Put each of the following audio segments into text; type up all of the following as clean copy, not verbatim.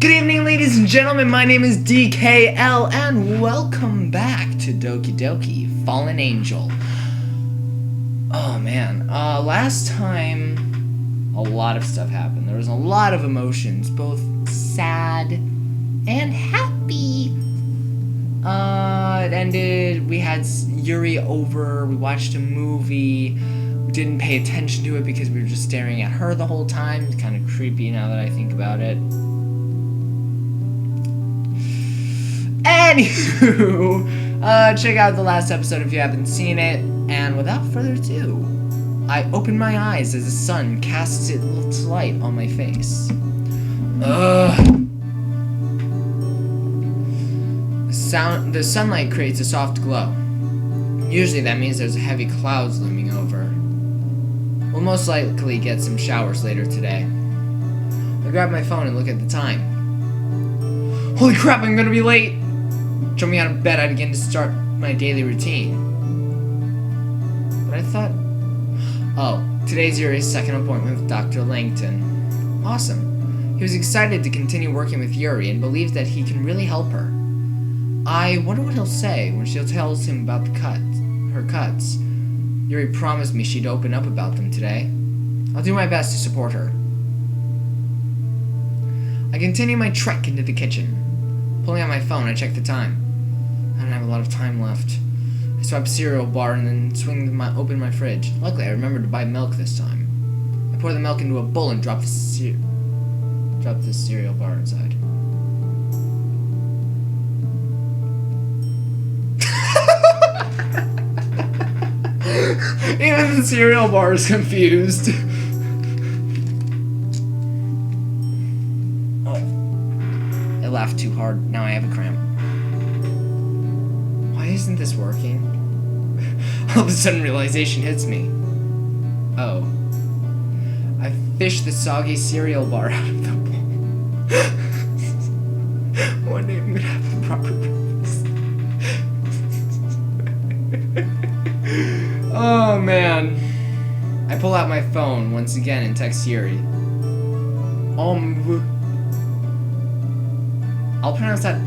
Good evening, ladies and gentlemen. My name is DKL, and welcome back to Doki Fallen Angel. Oh man, last time a lot of stuff happened. There was a lot of emotions, both sad and happy. It ended, we had Yuri over, we watched a movie, we didn't pay attention to it because we were just staring at her the whole time. It's kind of creepy now that I think about it. Anywho, check out the last episode if you haven't seen it, and without further ado, I open my eyes as the sun casts its light on my face. The sunlight creates a soft glow. Usually that means there's heavy clouds looming over. We'll most likely get some showers later today. I grab my phone and look at the time. Holy crap, I'm gonna be late! Jumping out of bed, I begin to start my daily routine. But I thought, oh, today's Yuri's second appointment with Dr. Langton. Awesome. He was excited to continue working with Yuri and believes that he can really help her. I wonder what he'll say when she tells him about her cuts. Yuri promised me she'd open up about them today. I'll do my best to support her. I continue my trek into the kitchen. Pulling out my phone, I check the time. I don't have a lot of time left. I swipe a cereal bar and then open my fridge. Luckily, I remembered to buy milk this time. I pour the milk into a bowl and drop the cereal bar inside. Even the cereal bar is confused. Oh. I laughed too hard. Now I have a cramp. Why isn't this working? All of a sudden realization hits me. Oh. I fished the soggy cereal bar out of the bowl. One day I'm gonna have the proper purpose. Oh man. I pull out my phone once again and text Yuri. I'll pronounce that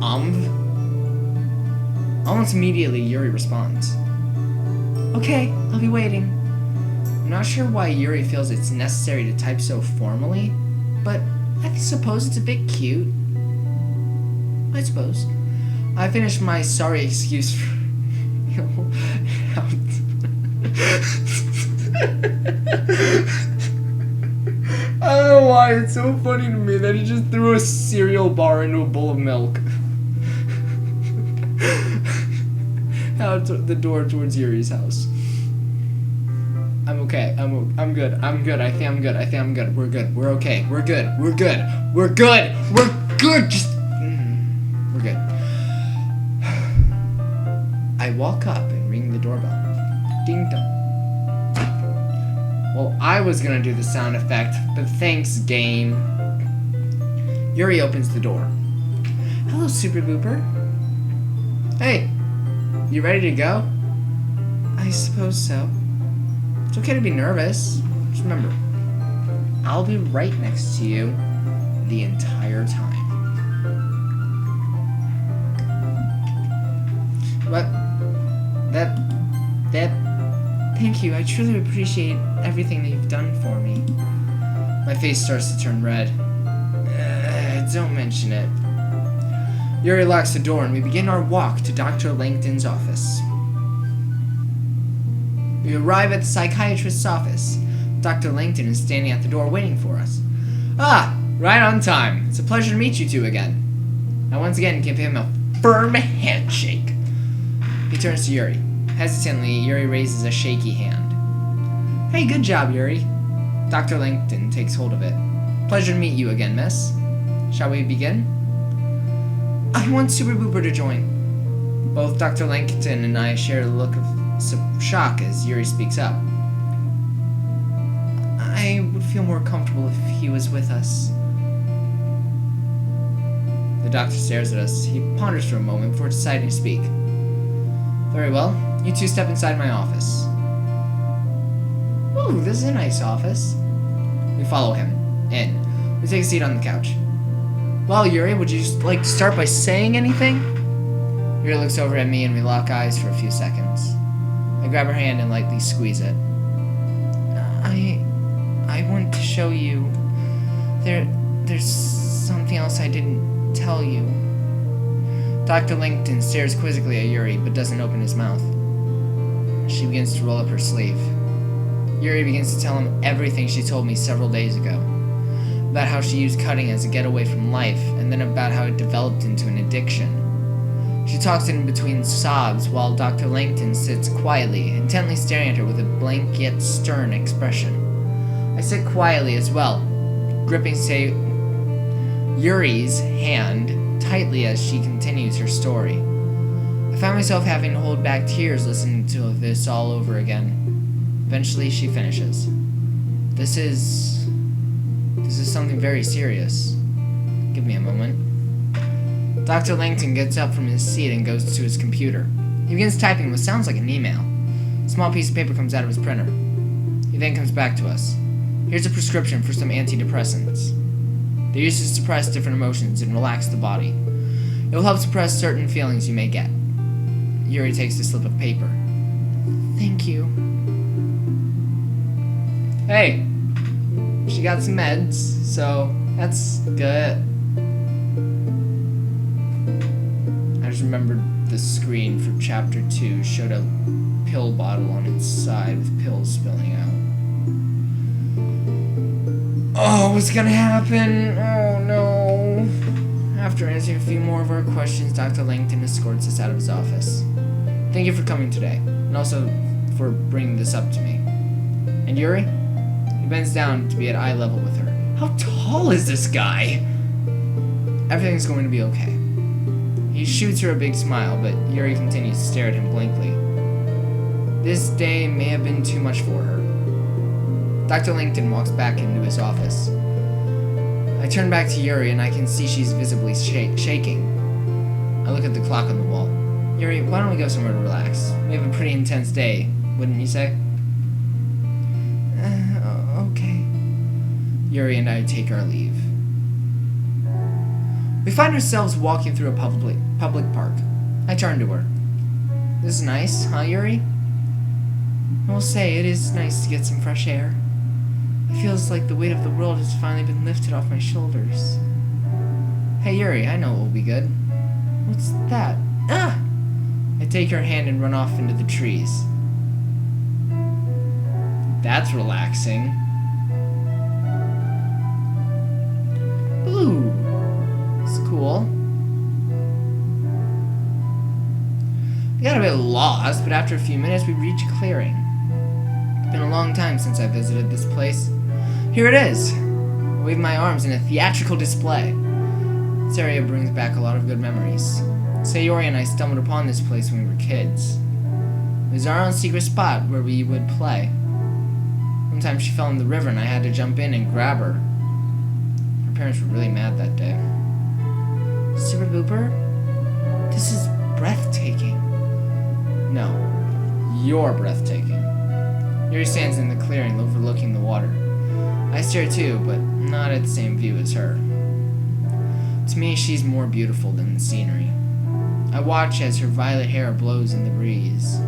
Almost immediately, Yuri responds. Okay, I'll be waiting. I'm not sure why Yuri feels it's necessary to type so formally, but I suppose it's a bit cute. I suppose. I finished my sorry excuse for... I don't know why, it's so funny to me that he just threw a cereal bar into a bowl of milk. Out the door towards Yuri's house. I'm okay. I'm good. I'm good. I think I'm good. We're good. We're okay. We're good. We're good. We're good. We're good. Just we're good. I walk up and ring the doorbell. Ding dong. Well, I was gonna do the sound effect, but thanks, game. Yuri opens the door. Hello, Super Booper. Hey, you ready to go? I suppose so. It's okay to be nervous. Just remember, I'll be right next to you the entire time. But thank you. I truly appreciate everything that you've done for me. My face starts to turn red. Don't mention it. Yuri locks the door and we begin our walk to Dr. Langton's office. We arrive at the psychiatrist's office. Dr. Langton is standing at the door waiting for us. Ah, right on time. It's a pleasure to meet you two again. I once again give him a firm handshake. He turns to Yuri. Hesitantly, Yuri raises a shaky hand. Hey, good job, Yuri. Dr. Langton takes hold of it. Pleasure to meet you again, miss. Shall we begin? I want Super Booper to join. Both Dr. Langton and I share a look of shock as Yuri speaks up. I would feel more comfortable if he was with us. The doctor stares at us. He ponders for a moment before deciding to speak. Very well. You two step inside my office. Ooh, this is a nice office. We follow him in. We take a seat on the couch. Well, Yuri, would you just like to start by saying anything? Yuri looks over at me and we lock eyes for a few seconds. I grab her hand and lightly squeeze it. I want to show you. There's something else I didn't tell you. Dr. Langton stares quizzically at Yuri, but doesn't open his mouth. She begins to roll up her sleeve. Yuri begins to tell him everything she told me several days ago. About how she used cutting as a getaway from life, and then about how it developed into an addiction. She talks in between sobs while Dr. Langton sits quietly, intently staring at her with a blank yet stern expression. I sit quietly as well, gripping Yuri's hand tightly as she continues her story. I find myself having to hold back tears listening to this all over again. Eventually, she finishes. This is something very serious. Give me a moment. Dr. Langton gets up from his seat and goes to his computer. He begins typing what sounds like an email. A small piece of paper comes out of his printer. He then comes back to us. Here's a prescription for some antidepressants. They're used to suppress different emotions and relax the body. It will help suppress certain feelings you may get. Yuri takes the slip of paper. Thank you. Hey, she got some meds, so that's good. I just remembered the screen for chapter 2 showed a pill bottle on its side with pills spilling out. Oh, what's gonna happen? Oh no. After answering a few more of our questions, Dr. Langton escorts us out of his office. Thank you for coming today, and also for bringing this up to me. And Yuri? He bends down to be at eye level with her. How tall is this guy? Everything's going to be okay. He shoots her a big smile, but Yuri continues to stare at him blankly. This day may have been too much for her. Dr. Langton walks back into his office. I turn back to Yuri and I can see she's visibly shaking. I look at the clock on the wall. Yuri, why don't we go somewhere to relax? We have a pretty intense day, wouldn't you say? Okay. Yuri and I take our leave. We find ourselves walking through a public park. I turn to her. This is nice, huh, Yuri? I will say, it is nice to get some fresh air. It feels like the weight of the world has finally been lifted off my shoulders. Hey, Yuri, I know what will be good. What's that? Ah! I take her hand and run off into the trees. That's relaxing. Ooh. It's cool. We got a bit lost, but after a few minutes we reach a clearing. It's been a long time since I visited this place. Here it is! I wave my arms in a theatrical display. This area brings back a lot of good memories. Sayori and I stumbled upon this place when we were kids. It was our own secret spot where we would play. One time she fell in the river and I had to jump in and grab her. Her parents were really mad that day. Super Booper? This is breathtaking. No, you're breathtaking. Yuri stands in the clearing overlooking the water. I stare too, but not at the same view as her. To me, she's more beautiful than the scenery. I watch as her violet hair blows in the breeze.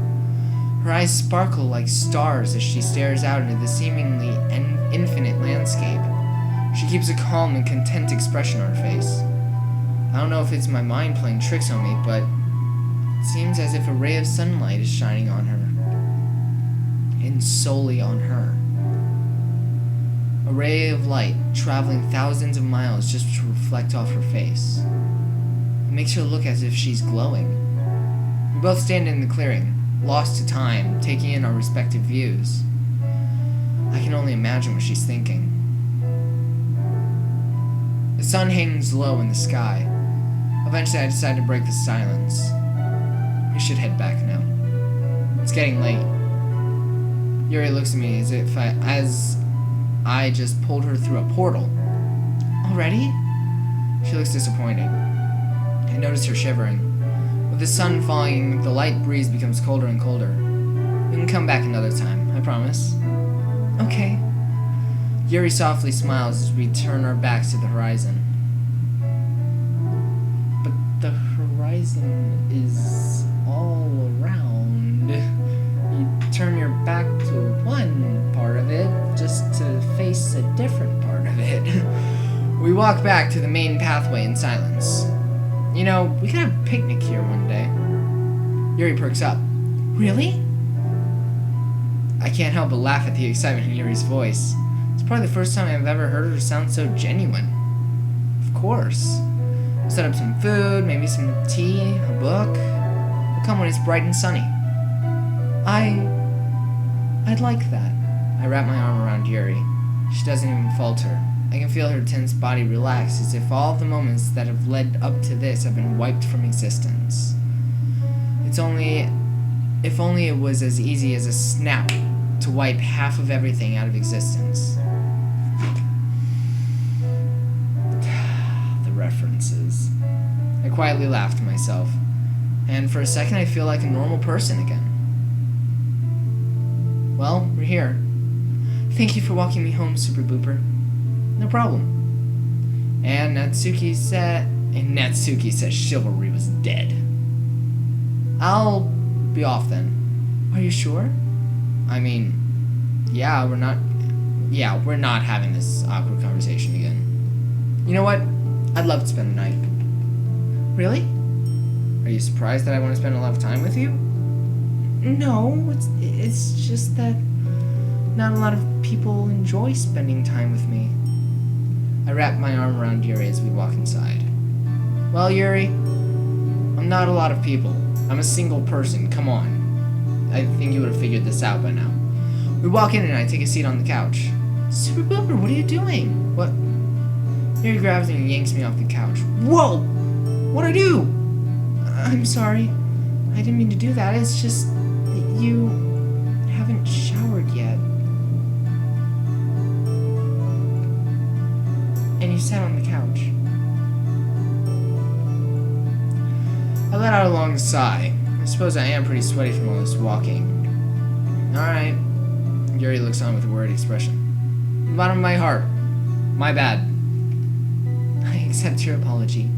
Her eyes sparkle like stars as she stares out into the seemingly infinite landscape. She keeps a calm and content expression on her face. I don't know if it's my mind playing tricks on me, but it seems as if a ray of sunlight is shining on her. And solely on her. A ray of light traveling thousands of miles just to reflect off her face. It makes her look as if she's glowing. We both stand in the clearing, lost to time, taking in our respective views. I can only imagine what she's thinking. The sun hangs low in the sky. Eventually I decide to break the silence. We should head back now. It's getting late. Yuri looks at me as if I just pulled her through a portal. Already? She looks disappointed. I notice her shivering. With the sun falling, the light breeze becomes colder and colder. We can come back another time, I promise. Okay. Yuri softly smiles as we turn our backs to the horizon. reason is all around. You turn your back to one part of it just to face a different part of it. We walk back to the main pathway in silence. You know, we could have a picnic here one day. Yuri perks up. Really? I can't help but laugh at the excitement in Yuri's voice. It's probably the first time I've ever heard her sound so genuine. Of course. We'll set up some food, maybe some tea, a book. We'll come when it's bright and sunny. I'd like that. I wrap my arm around Yuri. She doesn't even falter. I can feel her tense body relax as if all the moments that have led up to this have been wiped from existence. If only it was as easy as a snap to wipe half of everything out of existence. The references. I quietly laughed to myself, and for a second I feel like a normal person again. Well, we're here. Thank you for walking me home, Super Booper. No problem. And Natsuki said chivalry was dead. I'll be off then. Are you sure? I mean, yeah, we're not having this awkward conversation again. You know what? I'd love to spend the night. Really? Are you surprised that I want to spend a lot of time with you? No, it's just that not a lot of people enjoy spending time with me. I wrap my arm around Yuri as we walk inside. Well, Yuri, I'm not a lot of people. I'm a single person, come on. I think you would have figured this out by now. We walk in and I take a seat on the couch. Super Booper, what are you doing? What? Yuri grabs me and yanks me off the couch. Whoa! What'd I do? I'm sorry. I didn't mean to do that. It's just that you haven't showered yet. And you sat on the couch. I let out a long sigh. I suppose I am pretty sweaty from all this walking. Alright. Yuri looks on with a worried expression. From the bottom of my heart. My bad. I accept your apology.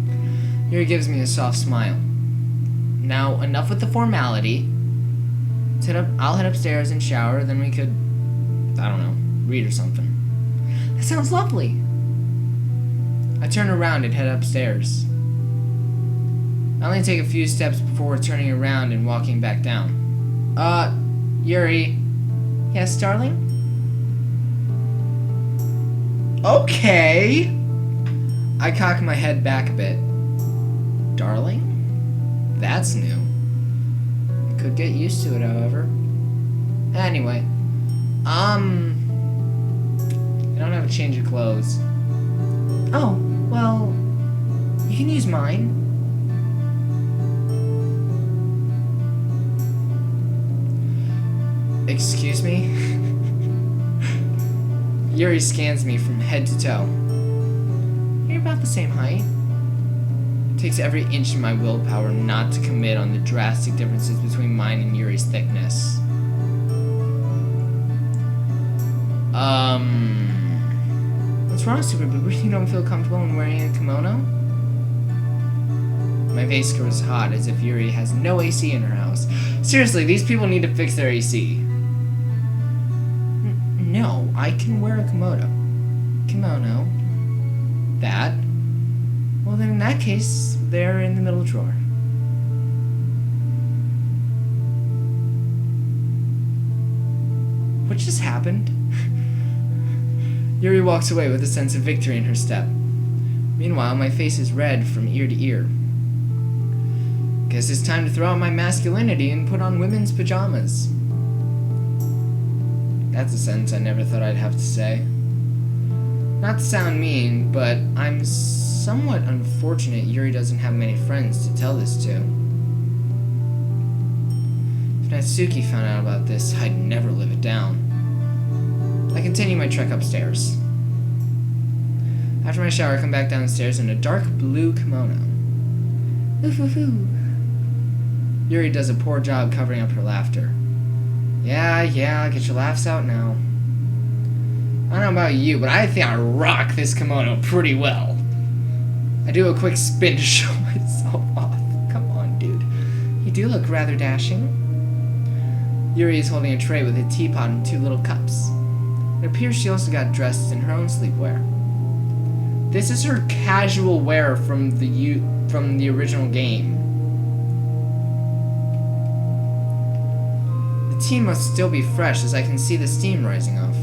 Yuri gives me a soft smile. Now, enough with the formality. I'll head upstairs and shower, then we could, I don't know, read or something. That sounds lovely. I turn around and head upstairs. I only take a few steps before turning around and walking back down. Yuri. Yes, darling? Okay. I cock my head back a bit. Darling? That's new. I could get used to it, however. Anyway. I don't have a change of clothes. Oh, well, you can use mine. Excuse me? Yuri scans me from head to toe. You're about the same height. It takes every inch of my willpower not to commit on the drastic differences between mine and Yuri's thickness. What's wrong, Super Booper? You don't feel comfortable in wearing a kimono? My face grows hot as if Yuri has no AC in her house. Seriously, these people need to fix their AC. No, I can wear a kimono. Kimono. That. Well, then in that case, they're in the middle drawer. What just happened? Yuri walks away with a sense of victory in her step. Meanwhile, my face is red from ear to ear. Guess it's time to throw out my masculinity and put on women's pajamas. That's a sentence I never thought I'd have to say. Not to sound mean, but I'm somewhat unfortunate Yuri doesn't have many friends to tell this to. If Natsuki found out about this, I'd never live it down. I continue my trek upstairs. After my shower, I come back downstairs in a dark blue kimono. Ooh. Yuri does a poor job covering up her laughter. Yeah, get your laughs out now. I don't know about you, but I think I rock this kimono pretty well. I do a quick spin to show myself off. Come on. You do look rather dashing. Yuri is holding a tray with a teapot and 2 little cups. It appears she also got dressed in her own sleepwear. This is her casual wear from the original game. The tea must still be fresh, as I can see the steam rising off.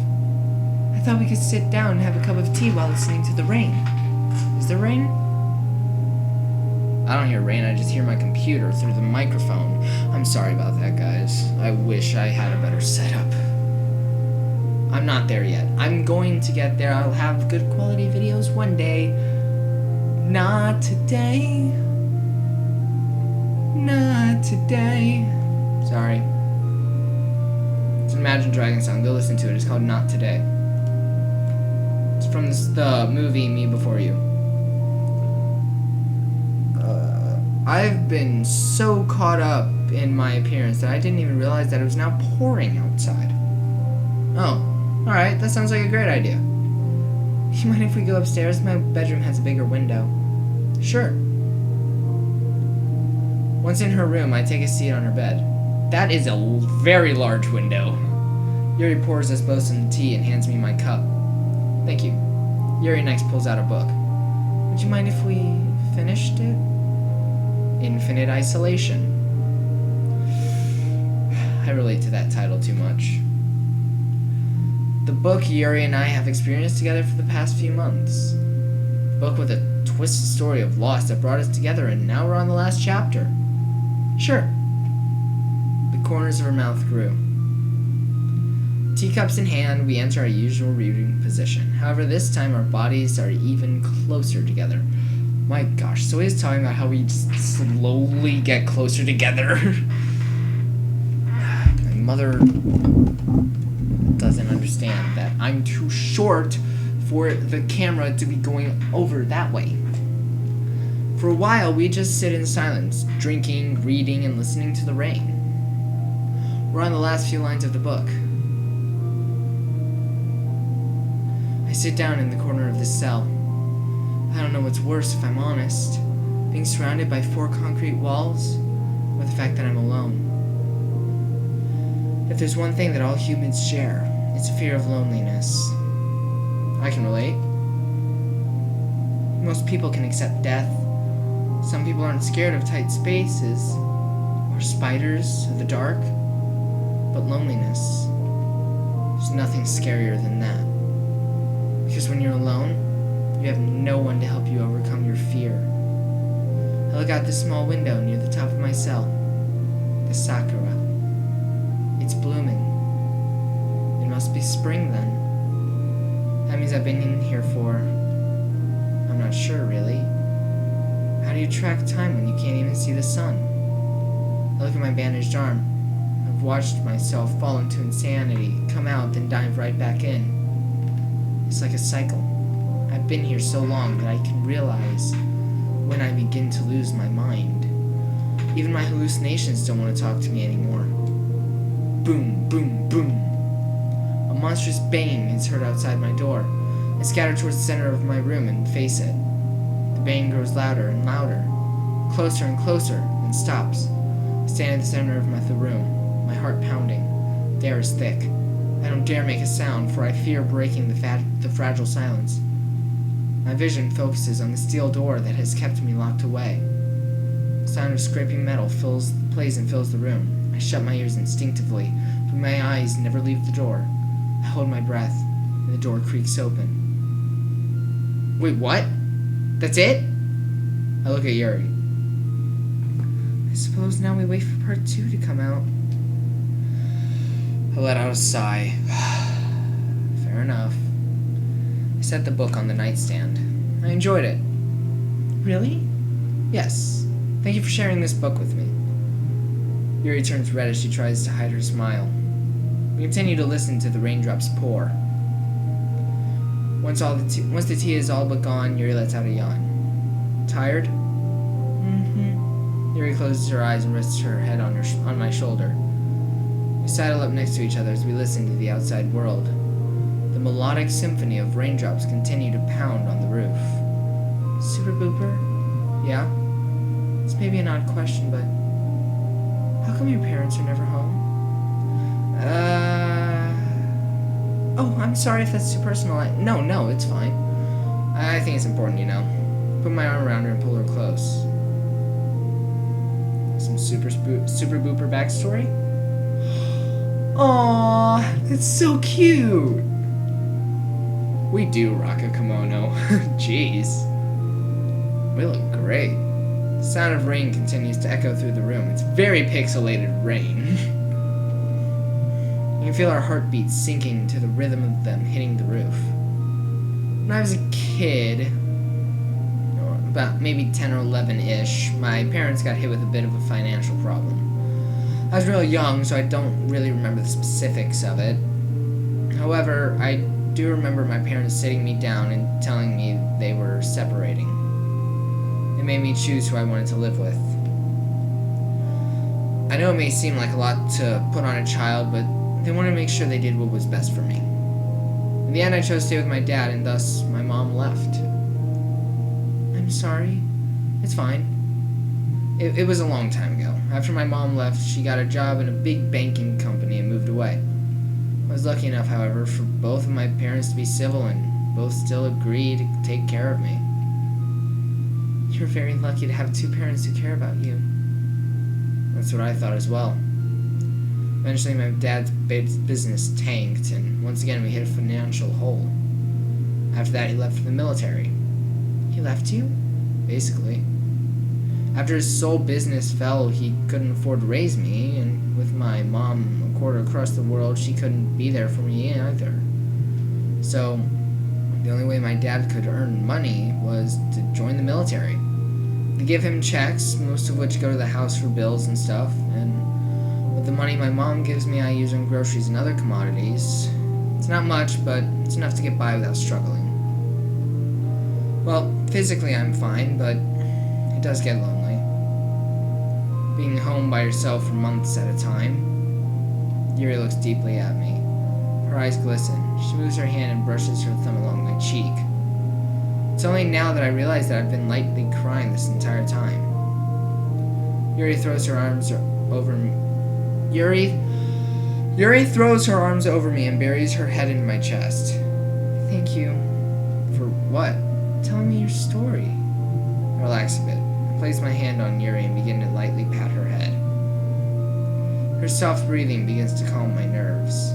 I thought we could sit down and have a cup of tea while listening to the rain. Is there rain? I don't hear rain, I just hear my computer through the microphone. I'm sorry about that, guys. I wish I had a better setup. I'm not there yet. I'm going to get there. I'll have good quality videos one day. Not today. Not today. Sorry. It's an Imagine Dragons song. Go listen to it. It's called Not Today. It's from the movie Me Before You. I've been so caught up in my appearance that I didn't even realize that it was now pouring outside. Oh, alright, that sounds like a great idea. You mind if we go upstairs? My bedroom has a bigger window. Sure. Once in her room, I take a seat on her bed. That is a very large window. Yuri pours us both some tea and hands me my cup. Thank you. Yuri next pulls out a book. Would you mind if we finished it? Infinite Isolation. I relate to that title too much. The book Yuri and I have experienced together for the past few months. A book with a twisted story of loss that brought us together, and now we're on the last chapter. Sure. The corners of her mouth grew. Teacups in hand, we enter our usual reading position. However, this time our bodies are even closer together. My gosh, so he's talking about how we just slowly get closer together. My mother doesn't understand that I'm too short for the camera to be going over that way. For a while, we just sit in silence, drinking, reading, and listening to the rain. We're on the last few lines of the book. I sit down in the corner of the cell. I don't know what's worse, if I'm honest. Being surrounded by 4 concrete walls, or the fact that I'm alone. If there's one thing that all humans share, it's a fear of loneliness. I can relate. Most people can accept death. Some people aren't scared of tight spaces, or spiders, or the dark. But loneliness, there's nothing scarier than that. Because when you're alone, you have no one to help you overcome your fear. I look out this small window near the top of my cell. The sakura. It's blooming. It must be spring then. That means I've been in here for... I'm not sure, really. How do you track time when you can't even see the sun? I look at my bandaged arm. I've watched myself fall into insanity, come out, then dive right back in. It's like a cycle. I've been here so long that I can realize when I begin to lose my mind. Even my hallucinations don't want to talk to me anymore. Boom, boom, boom. A monstrous bang is heard outside my door. I scatter towards the center of my room and face it. The bang grows louder and louder, closer and closer, and stops. I stand at the center of the room, my heart pounding. The air is thick. I don't dare make a sound, for I fear breaking the fragile silence. My vision focuses on the steel door that has kept me locked away. The sound of scraping metal plays and fills the room. I shut my ears instinctively, but my eyes never leave the door. I hold my breath, and the door creaks open. Wait, what? That's it? I look at Yuri. I suppose now we wait for part 2 to come out. I let out a sigh. Fair enough. I set the book on the nightstand. I enjoyed it. Really? Yes. Thank you for sharing this book with me. Yuri turns red as she tries to hide her smile. We continue to listen to the raindrops pour. Once the tea is all but gone, Yuri lets out a yawn. Tired? Mm-hmm. Yuri closes her eyes and rests her head on my shoulder. We sidle up next to each other as we listen to the outside world. The melodic symphony of raindrops continue to pound on the roof. Super Booper? Yeah? It's maybe an odd question, but How come your parents are never home? Oh, I'm sorry if that's too personal. No, it's fine. I think it's important, you know. Put my arm around her and pull her close. Some super booper backstory? Aww, it's so cute! We do rock a kimono. Jeez. We look great. The sound of rain continues to echo through the room. It's very pixelated rain. You can feel our heartbeats sinking to the rhythm of them hitting the roof. When I was a kid, about maybe 10 or 11-ish, my parents got hit with a bit of a financial problem. I was real young, so I don't really remember the specifics of it. However, I do remember my parents sitting me down and telling me they were separating. It made me choose who I wanted to live with. I know it may seem like a lot to put on a child, but they wanted to make sure they did what was best for me. In the end, I chose to stay with my dad, and thus my mom left. I'm sorry. It's fine. It was a long time ago. After my mom left, she got a job in a big banking company and moved away. I was lucky enough, however, for both of my parents to be civil and both still agree to take care of me. You're very lucky to have two parents who care about you. That's what I thought as well. Eventually, my dad's business tanked, and once again, we hit a financial hole. After that, he left for the military. He left you? Basically. After his sole business fell, he couldn't afford to raise me, and with my mom a quarter across the world, she couldn't be there for me either. So, the only way my dad could earn money was to join the military. They give him checks, most of which go to the house for bills and stuff, and with the money my mom gives me, I use on groceries and other commodities. It's not much, but it's enough to get by without struggling. Well, physically I'm fine, but it does get lonely. Being home by herself for months at a time. Yuri looks deeply at me. Her eyes glisten. She moves her hand and brushes her thumb along my cheek. It's only now that I realize that I've been lightly crying this entire time. Yuri throws her arms over me. Yuri throws her arms over me and buries her head into my chest. Thank you. For what? Telling me your story. I relax a bit. I place my hand on Yuri and begin to lightly pat her head. Her soft breathing begins to calm my nerves.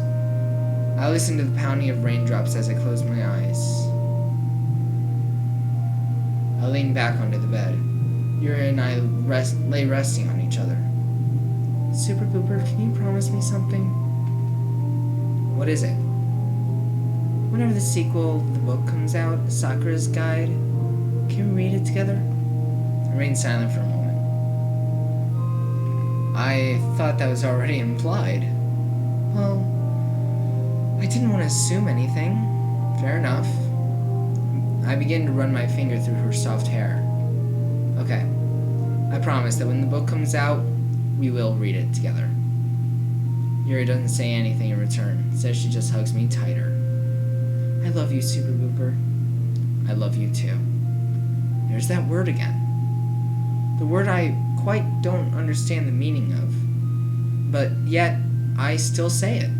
I listen to the pounding of raindrops as I close my eyes. I lean back onto the bed. Yuri and I lay resting on each other. Super Booper, can you promise me something? What is it? Whenever the sequel, the book comes out, Sakura's Guide, can we read it together? I remained silent for a moment. I thought that was already implied. Well, I didn't want to assume anything. Fair enough. I begin to run my finger through her soft hair. Okay. I promise that when the book comes out, we will read it together. Yuri doesn't say anything in return. Instead, she just hugs me tighter. I love you, Super Booper. I love you too. There's that word again. The word I quite don't understand the meaning of. But yet, I still say it.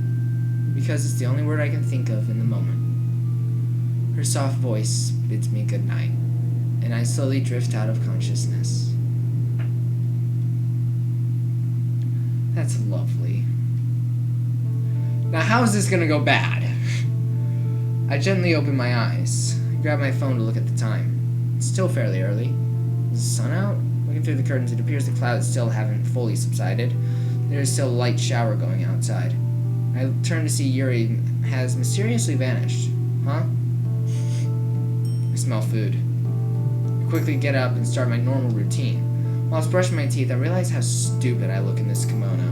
Because it's the only word I can think of in the moment. Her soft voice bids me good night, and I slowly drift out of consciousness. That's lovely. Now how is this gonna go bad? I gently open my eyes. I grab my phone to look at the time. It's still fairly early. Is the sun out? Looking through the curtains, it appears the clouds still haven't fully subsided. There is still a light shower going outside. I turn to see Yuri has mysteriously vanished. Huh? I smell food. I quickly get up and start my normal routine. While I was brushing my teeth, I realize how stupid I look in this kimono.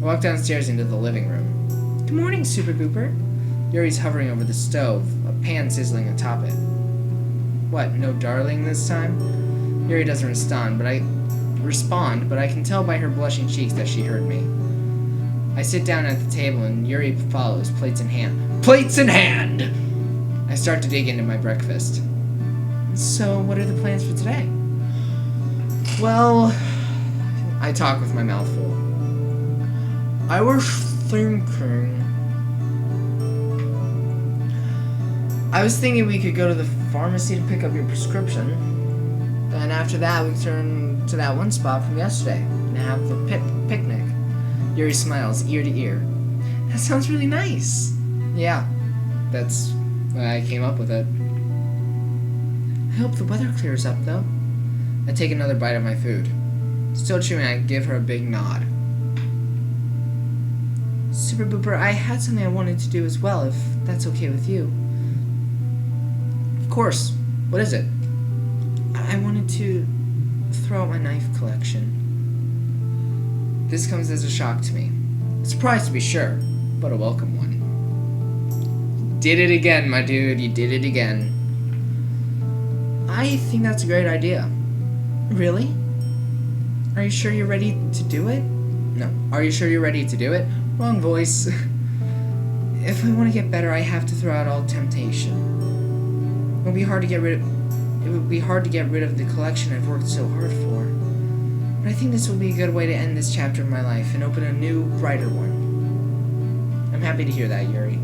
I walk downstairs into the living room. Good morning, Super Booper. Yuri's hovering over the stove, a pan sizzling atop it. What, no darling this time? Yuri doesn't respond, but I can tell by her blushing cheeks that she heard me. I sit down at the table and Yuri follows, plates in hand. Plates in hand! I start to dig into my breakfast. So, what are the plans for today? Well, I talk with my mouth full. I was thinking... I was thinking we could go to the pharmacy to pick up your prescription. Then after that, we could turn to that one spot from yesterday and have the picnic. Yuri smiles ear to ear. That sounds really nice. Yeah, that's why I came up with it. I hope the weather clears up, though. I take another bite of my food. Still chewing, I give her a big nod. Super Booper, I had something I wanted to do as well, if that's okay with you. Of course. What is it? I wanted to throw out my knife collection. This comes as a shock to me. A surprise to be sure, but a welcome one. Did it again, my dude. You did it again. I think that's a great idea. Really? Are you sure you're ready to do it? No. Are you sure you're ready to do it? Wrong voice. If I want to get better, I have to throw out all temptation. It would be hard to get rid of the collection I've worked so hard for. But I think this will be a good way to end this chapter of my life and open a new, brighter one. I'm happy to hear that, Yuri.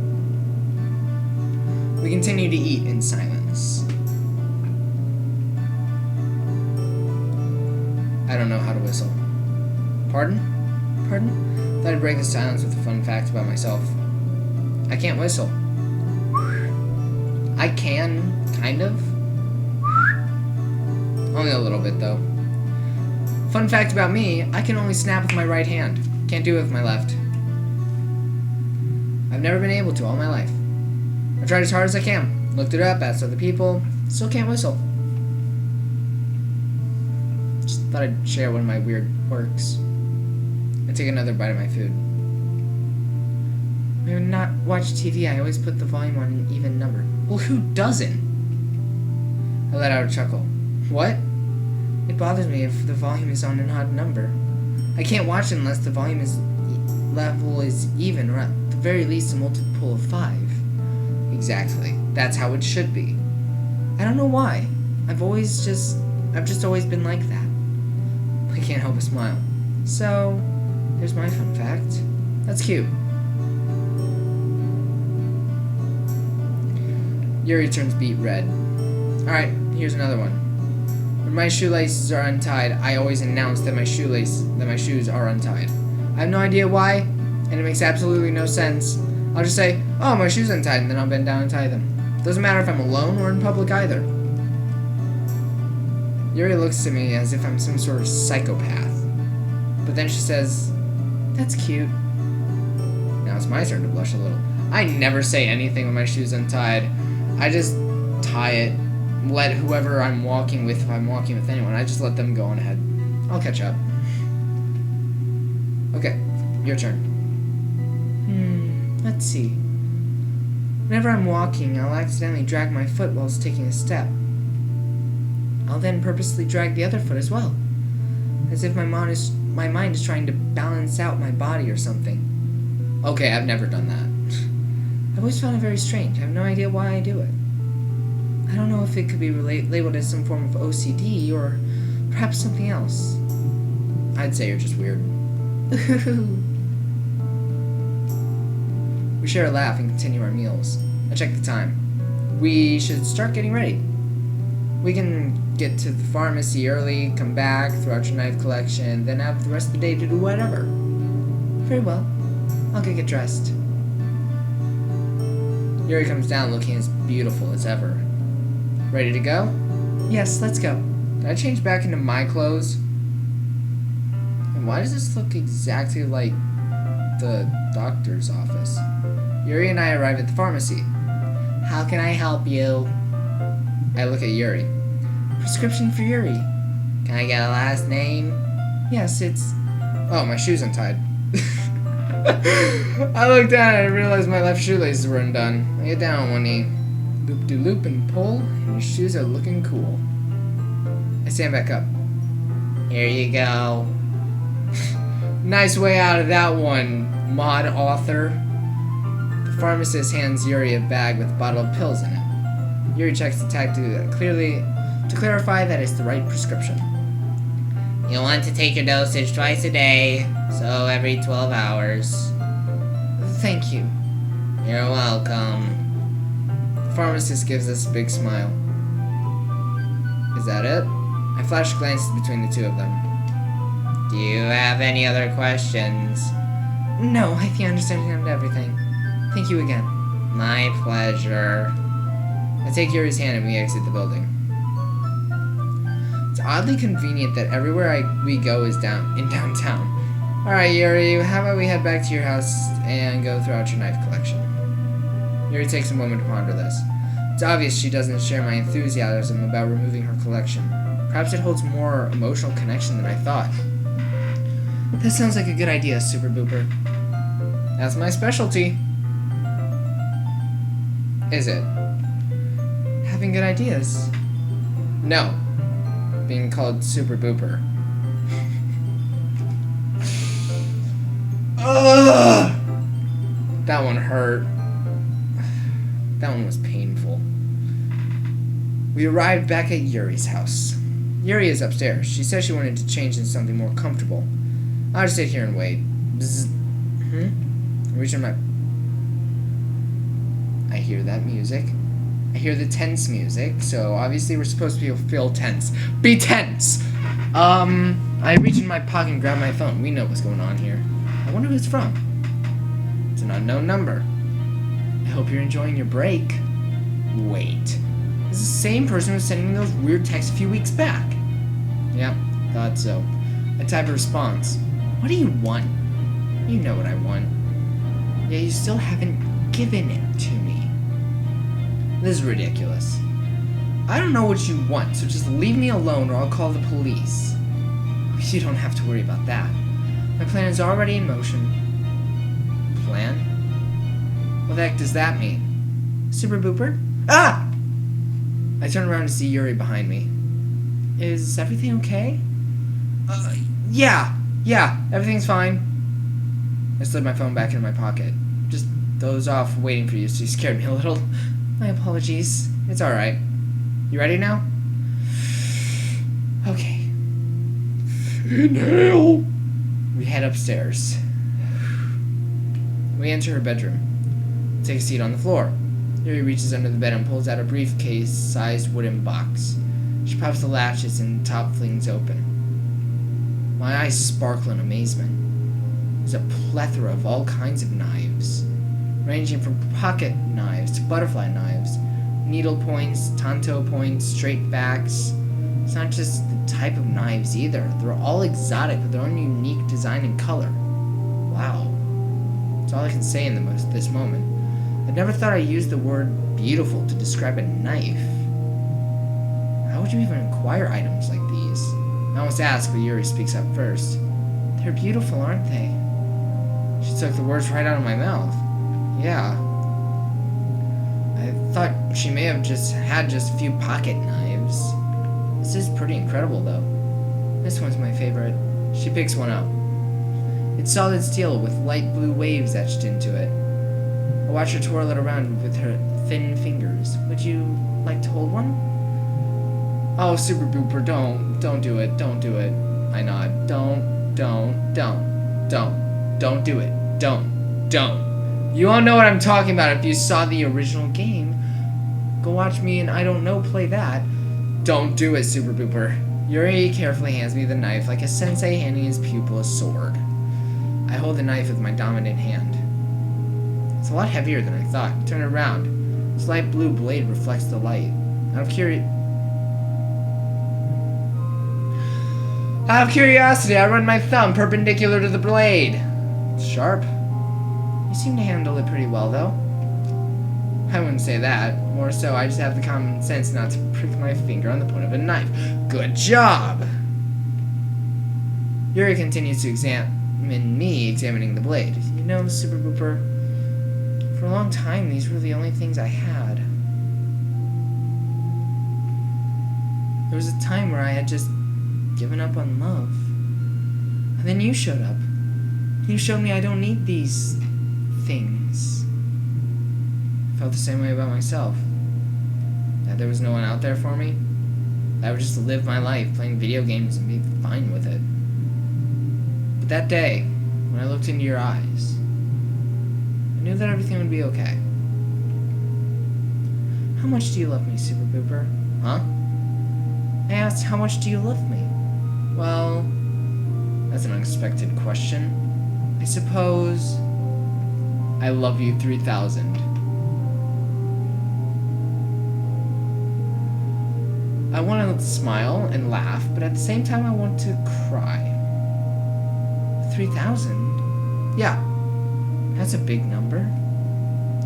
We continue to eat in silence. I don't know how to whistle. Pardon? Pardon? Thought I'd break the silence with a fun fact about myself. I can't whistle. I can, kind of. Only a little bit, though. Fun fact about me, I can only snap with my right hand. Can't do it with my left. I've never been able to all my life. I've tried as hard as I can. Looked it up, asked other people. Still can't whistle. Just thought I'd share one of my weird quirks. I take another bite of my food. When I not watch TV, I always put the volume on an even number. Well, who doesn't? I let out a chuckle. What? It bothers me if the volume is on an odd number. I can't watch it unless the volume level is even, or at the very least a multiple of 5. Exactly. That's how it should be. I don't know why. I've just always been like that. I can't help but smile. So, there's my fun fact. That's cute. Yuri turns beet red. Alright, here's another one. When my shoelaces are untied, I always announce that my shoes are untied. I have no idea why, and it makes absolutely no sense. I'll just say, oh, my shoes untied, and then I'll bend down and tie them. Doesn't matter if I'm alone or in public either. Yuri looks at me as if I'm some sort of psychopath. But then she says, that's cute. Now it's my turn to blush a little. I never say anything with my shoes untied. I just tie it. Let whoever I'm walking with, if I'm walking with anyone, I just let them go on ahead. I'll catch up. Okay, your turn. Let's see. Whenever I'm walking, I'll accidentally drag my foot whilst taking a step. I'll then purposely drag the other foot as well, as if my mind is trying to balance out my body or something. Okay, I've never done that. I've always found it very strange. I have no idea why I do it. I don't know if it could be labeled as some form of OCD or perhaps something else. I'd say you're just weird. We share a laugh and continue our meals. I check the time. We should start getting ready. We can get to the pharmacy early, come back, throw out your knife collection, then have the rest of the day to do whatever. Very well. I'll get dressed. Yuri comes down looking as beautiful as ever. Ready to go? Yes, let's go. Did I change back into my clothes? And why does this look exactly like the doctor's office? Yuri and I arrive at the pharmacy. How can I help you? I look at Yuri. Prescription for Yuri. Can I get a last name? Yes, it's... Oh, my shoe's untied. I look down and I realize my left shoelaces were undone. I get down on one knee. Loop-de-loop and pull, and your shoes are looking cool. I stand back up. Here you go. Nice way out of that one, mod author. The pharmacist hands Yuri a bag with a bottle of pills in it. Yuri checks the tag to clarify that it's the right prescription. You'll want to take your dosage twice a day, so every 12 hours. Thank you. You're welcome. The pharmacist gives us a big smile. Is that it? I flash glances between the two of them. Do you have any other questions? No, I think I understand everything. Thank you again. My pleasure. I take Yuri's hand and we exit the building. It's oddly convenient that everywhere we go is downtown. Alright, Yuri, how about we head back to your house and go throughout your knife collection? Yuri takes a moment to ponder this. It's obvious she doesn't share my enthusiasm about removing her collection. Perhaps it holds more emotional connection than I thought. That sounds like a good idea, Super Booper. That's my specialty. Is it? Having good ideas? No. Being called Super Booper. Ugh! That one hurt. That one was painful. We arrived back at Yuri's house. Yuri is upstairs. She said she wanted to change into something more comfortable. I'll just sit here and wait. Bzz. I'm reaching my... I hear that music. I hear the tense music, so obviously we're supposed to feel tense. Be tense! I reach in my pocket and grab my phone. We know what's going on here. I wonder who it's from. It's an unknown number. I hope you're enjoying your break. Wait. It's the same person who was sending me those weird texts a few weeks back. Yep, thought so. I type a response. What do you want? You know what I want. Yet you still haven't given it to me. This is ridiculous. I don't know what you want, so just leave me alone or I'll call the police. You don't have to worry about that. My plan is already in motion. Plan? What the heck does that mean? Super Booper? Ah! I turn around to see Yuri behind me. Is everything okay? Yeah, everything's fine. I slid my phone back into my pocket. Just dozed off waiting for you, so you scared me a little. My apologies. It's alright. You ready now? Okay. Inhale. We head upstairs. We enter her bedroom. Take a seat on the floor. Yuri reaches under the bed and pulls out a briefcase-sized wooden box. She pops the latches and the top flings open. My eyes sparkle in amazement. There's a plethora of all kinds of knives, ranging from pocket knives to butterfly knives, needle points, tanto points, straight backs. It's not just the type of knives either. They're all exotic with their own unique design and color. Wow. That's all I can say in this moment. I'd never thought I'd use the word beautiful to describe a knife. How would you even acquire items like these? I almost ask, but Yuri speaks up first. They're beautiful, aren't they? She took the words right out of my mouth. Yeah. I thought she may have had just a few pocket knives. This is pretty incredible, though. This one's my favorite. She picks one up. It's solid steel with light blue waves etched into it. I watch her twirl it around with her thin fingers. Would you like to hold one? Oh, Super Booper, don't do it, don't do it. I nod. Don't do it. Don't. You all know what I'm talking about if you saw the original game. Go watch me and I don't know play that. Don't do it, Super Booper. Yuri carefully hands me the knife like a sensei handing his pupil a sword. I hold the knife with my dominant hand. It's a lot heavier than I thought. Turn it around. Its light blue blade reflects the light. Out of curiosity, I run my thumb perpendicular to the blade. It's sharp. You seem to handle it pretty well, though. I wouldn't say that. More so, I just have the common sense not to prick my finger on the point of a knife. Good job! Yuri continues to examine me examining the blade. You know, Super Booper, for a long time, these were the only things I had. There was a time where I had just given up on love. And then you showed up. You showed me I don't need these things. I felt the same way about myself. That there was no one out there for me. I would just live my life playing video games and be fine with it. But that day, when I looked into your eyes, I knew that everything would be okay. How much do you love me, Super Booper? Huh? I asked, how much do you love me? Well, that's an unexpected question. I suppose I love you 3,000. I want to smile and laugh, but at the same time I want to cry. 3,000? Yeah, that's a big number.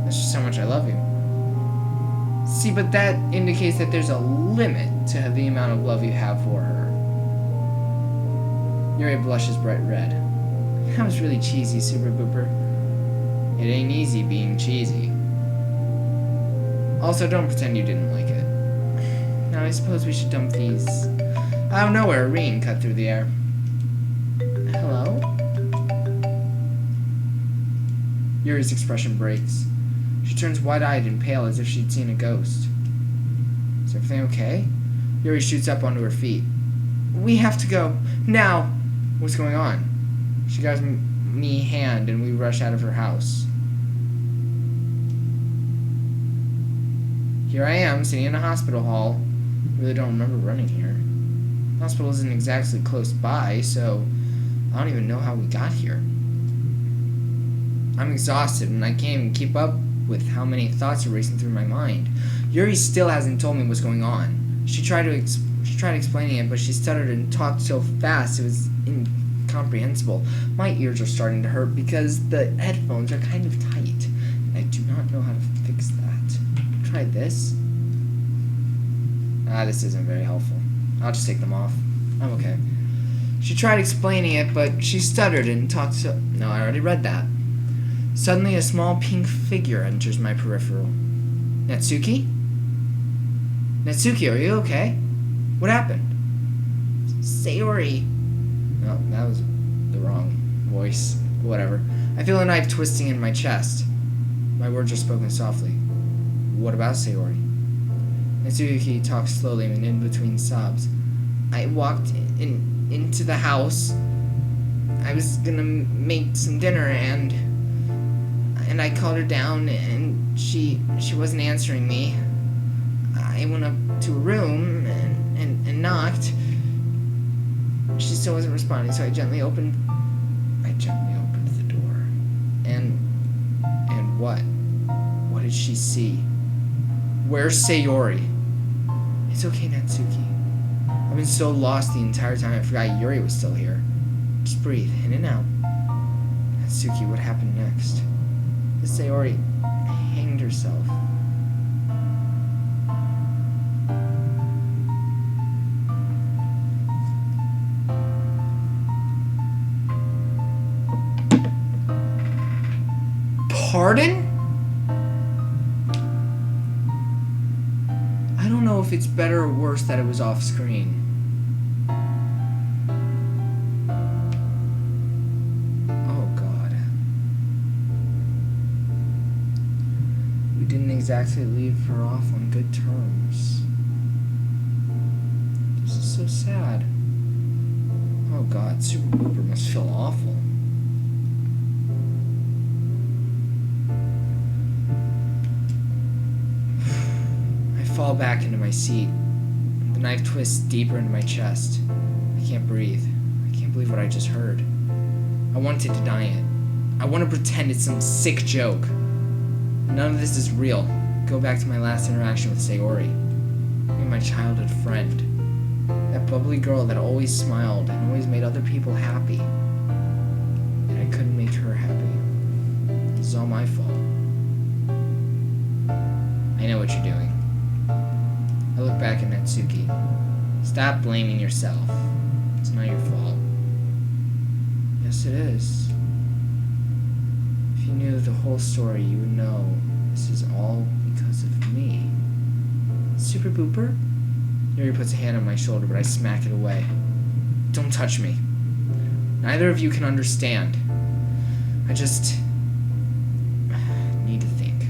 That's just how much I love you. See, but that indicates that there's a limit to the amount of love you have for her. Yuri blushes bright red. That was really cheesy, Super Booper. It ain't easy being cheesy. Also, don't pretend you didn't like it. Now, I suppose we should dump these. Out of nowhere, a ring cut through the air. Hello? Yuri's expression breaks. She turns wide-eyed and pale as if she'd seen a ghost. Is everything okay? Yuri shoots up onto her feet. We have to go. Now! What's going on? She gives me a hand and we rush out of her house. Here I am, sitting in a hospital hall. I really don't remember running here. The hospital isn't exactly close by, so I don't even know how we got here. I'm exhausted and I can't even keep up with how many thoughts are racing through my mind. Yuri still hasn't told me what's going on. She tried explaining it, but she stuttered and talked so fast it was incomprehensible. My ears are starting to hurt because the headphones are kind of tight, and I do not know how to fix that. Try this. This isn't very helpful. I'll just take them off. I'm okay. She tried explaining it, but she stuttered and talked so... No, I already read that. Suddenly, a small pink figure enters my peripheral. Natsuki? Natsuki, are you okay? What happened? Sayori. No, that was the wrong voice. Whatever. I feel a knife twisting in my chest. My words are spoken softly. What about Sayori? Natsuki talks slowly and in between sobs. I walked into the house. I was gonna make some dinner and I called her down and she wasn't answering me. I went up to a room and knocked. She still wasn't responding, so I gently opened the door. And what? What did she see? Where's Sayori? It's okay, Natsuki. I've been so lost the entire time I forgot Yuri was still here. Just breathe, in and out. Natsuki, what happened next? Sayori hanged herself. Pardon? I don't know if it's better or worse that it was off screen. Exactly leave her off on good terms. This is so sad. Oh god, Super Booper must feel awful. I fall back into my seat. The knife twists deeper into my chest. I can't breathe. I can't believe what I just heard. I want to deny it. I want to pretend it's some sick joke. None of this is real. Go back to my last interaction with Sayori. And my childhood friend. That bubbly girl that always smiled and always made other people happy. And I couldn't make her happy. This is all my fault. I know what you're doing. I look back at Natsuki. Stop blaming yourself. It's not your fault. Yes, it is. If you knew the whole story, you would know this is all because of me. Super Booper? Yuri puts a hand on my shoulder, but I smack it away. Don't touch me. Neither of you can understand. I just need to think.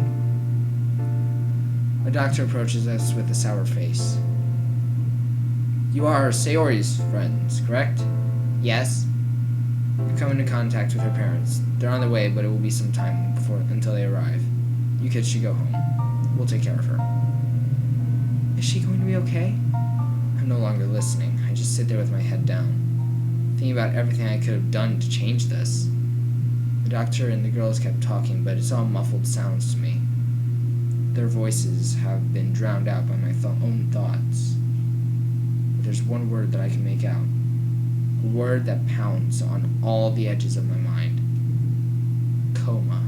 A doctor approaches us with a sour face. You are Sayori's friends, correct? Yes. You come into contact with her parents. They're on their way, but it will be some time until they arrive. You kids should go home. We'll take care of her. Is she going to be okay? I'm no longer listening. I just sit there with my head down, thinking about everything I could have done to change this. The doctor and the girls kept talking, but it's all muffled sounds to me. Their voices have been drowned out by my own thoughts. But there's one word that I can make out. A word that pounds on all the edges of my mind. Coma.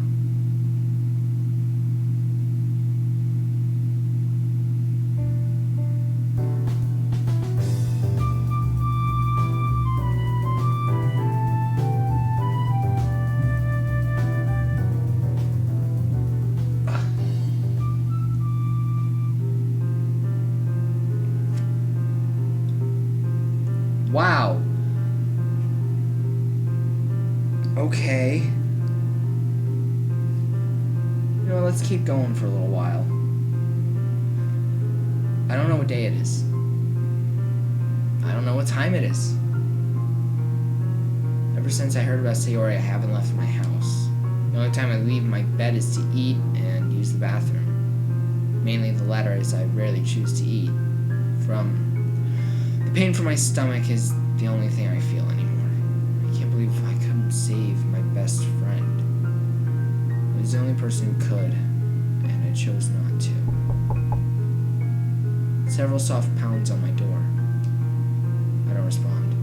Wow. Okay. You know, let's keep going for a little while. I don't know what day it is. I don't know what time it is. Ever since I heard about Sayori, I haven't left my house. The only time I leave my bed is to eat and use the bathroom. Mainly the latter, as I rarely choose to eat. The pain from my stomach is the only thing I feel anymore. I can't believe I couldn't save my best friend. I was the only person who could, and I chose not to. Several soft pounds on my door. I don't respond.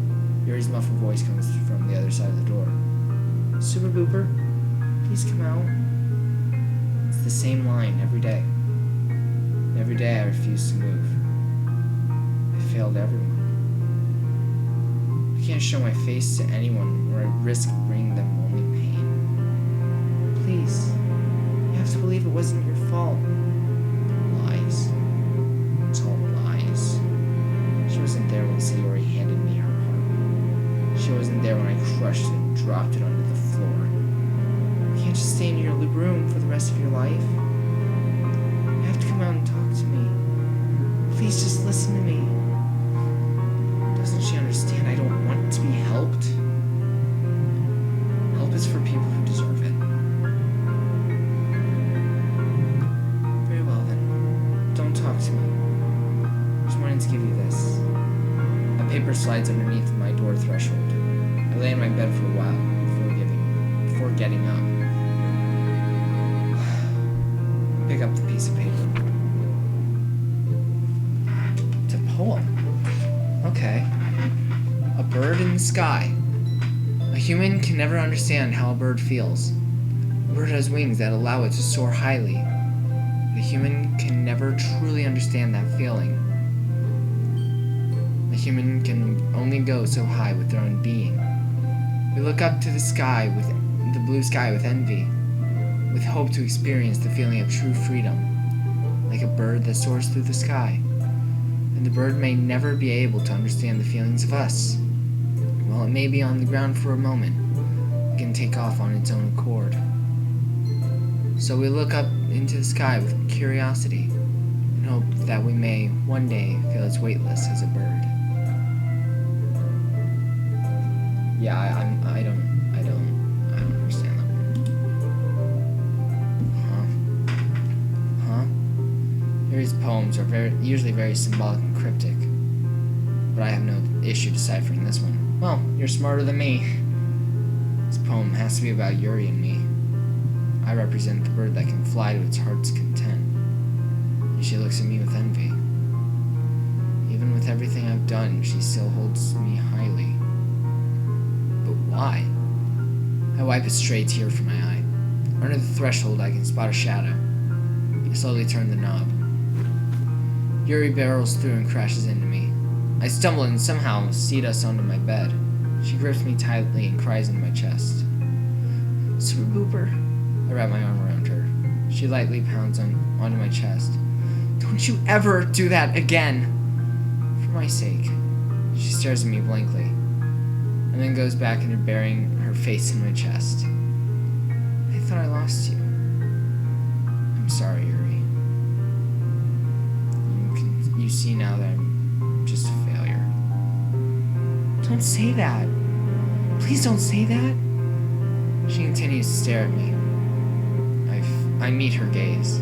Yuri's muffled voice comes from the other side of the door. Super Booper, please come out. It's the same line every day. Every day I refuse to move. I failed everyone. I can't show my face to anyone or I risk bringing them only pain. Please, you have to believe it wasn't your fault. Lies. It's all lies. She wasn't there when Sayori handed me her heart. She wasn't there when I crushed it and dropped it onto the floor. You can't just stay in your room for the rest of your life. You have to come out and talk to me. Please just listen to me. Doesn't she understand I don't want to be helped? Help is for people who deserve it. Very well then. Don't talk to me. I just wanted to give you this. A paper slides underneath my door threshold. I lay in my bed for a while before getting up. Pick up the piece of paper. It's a poem. Okay. A bird in the sky. A human can never understand how a bird feels. A bird has wings that allow it to soar highly. The human can never truly understand that feeling. A human can only go so high with their own being. We look up to the sky with the blue sky with envy, with hope to experience the feeling of true freedom, like a bird that soars through the sky. And the bird may never be able to understand the feelings of us. While it may be on the ground for a moment, it can take off on its own accord. So we look up into the sky with curiosity and hope that we may one day feel as weightless as a bird. Yeah, I don't understand that one. Huh? Yuri's poems are usually very symbolic and cryptic, but I have no issue deciphering this one. Well, you're smarter than me. This poem has to be about Yuri and me. I represent the bird that can fly to its heart's content, and she looks at me with envy. Even with everything I've done, she still holds me highly. But why? I wipe a stray tear from my eye. Under the threshold, I can spot a shadow. I slowly turn the knob. Yuri barrels through and crashes into me. I stumble and somehow seat us onto my bed. She grips me tightly and cries into my chest. Super Booper. I wrap my arm around her. She lightly pounds onto my chest. Don't you ever do that again! For my sake. She stares at me blankly, and then goes back into burying her face in my chest. I thought I lost you. I'm sorry, Yuri. You see now that I'm just a failure. Don't say that. Please don't say that. She continues to stare at me. I meet her gaze.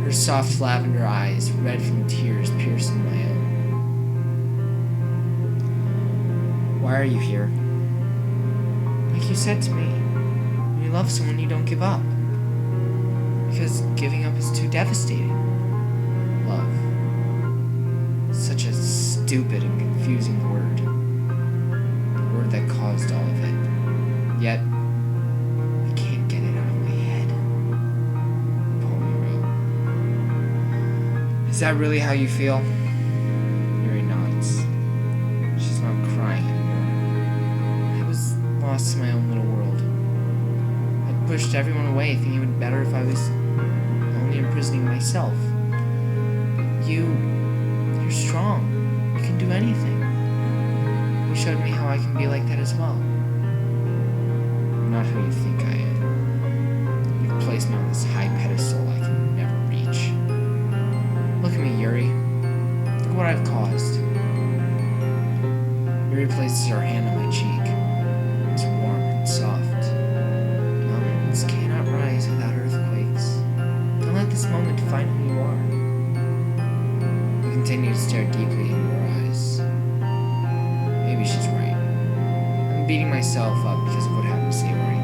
Her soft lavender eyes, red from tears, piercing my own. Why are you here? Like you said to me, when you love someone, you don't give up. Because giving up is too devastating. Love. Such a stupid and confusing word. The word that caused all of it. Yet, I can't get it out of my head. The poem wrote. Is that really how you feel? Yuri nods. She's not crying anymore. I was lost in my own little world. I'd pushed everyone away, thinking it would be better if I was only imprisoning myself. You're strong. You can do anything. You showed me how I can be like that as well. I'm not who you think I am. You've placed me on this high pedestal I can never reach. Look at me, Yuri. Look what I've caused. Yuri places her hand on my cheek. It's warm and soft. Mountains cannot rise without earthquakes. Don't let this moment define who you are. We continue to stare deeply into her eyes. Maybe she's right. I'm beating myself up because of what happened to Sayori.